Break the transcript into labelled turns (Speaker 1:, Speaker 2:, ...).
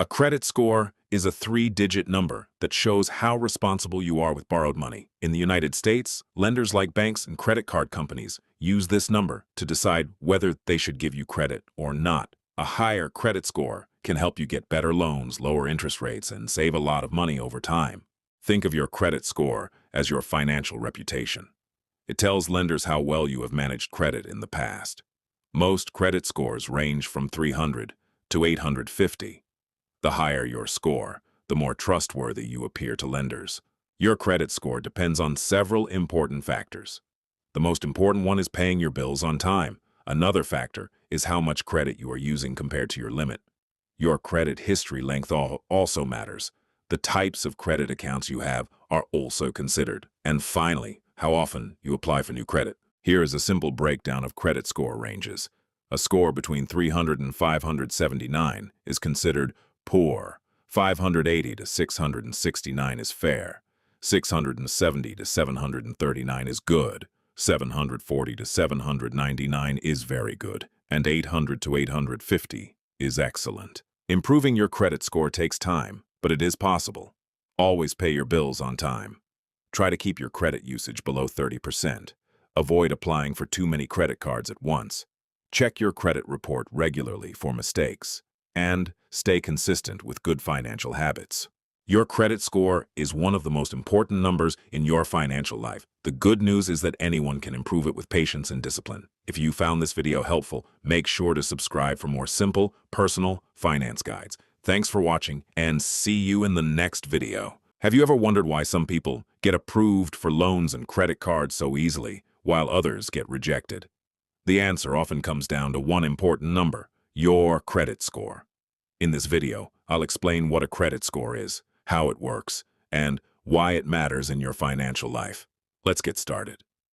Speaker 1: A credit score is a three-digit number that shows how responsible you are with borrowed money. In the United States, lenders like banks and credit card companies use this number to decide whether they should give you credit or not. A higher credit score can help you get better loans, lower interest rates, and save a lot of money over time. Think of your credit score as your financial reputation. It tells lenders how well you have managed credit in the past. Most credit scores range from 300 to 850. The higher your score, the more trustworthy you appear to lenders. Your credit score depends on several important factors. The most important one is paying your bills on time. Another factor is how much credit you are using compared to your limit. Your credit history length also matters. The types of credit accounts you have are also considered. And finally, how often you apply for new credit. Here is a simple breakdown of credit score ranges. A score between 300 and 579 is considered poor. 580 to 669 is fair. 670 to 739 is good. 740 to 799 is very good. And 800 to 850 is excellent. Improving your credit score takes time, but it is possible. Always pay your bills on time. Try to keep your credit usage below 30%. Avoid applying for too many credit cards at once. Check your credit report regularly for mistakes. And stay consistent with good financial habits. Your credit score is one of the most important numbers in your financial life. The good news is that anyone can improve it with patience and discipline. If you found this video helpful, make sure to subscribe for more simple, personal finance guides. Thanks for watching, and see you in the next video. Have you ever wondered why some people get approved for loans and credit cards so easily, while others get rejected? The answer often comes down to one important number: your credit score. In this video, I'll explain what a credit score is, how it works, and why it matters in your financial life. Let's get started.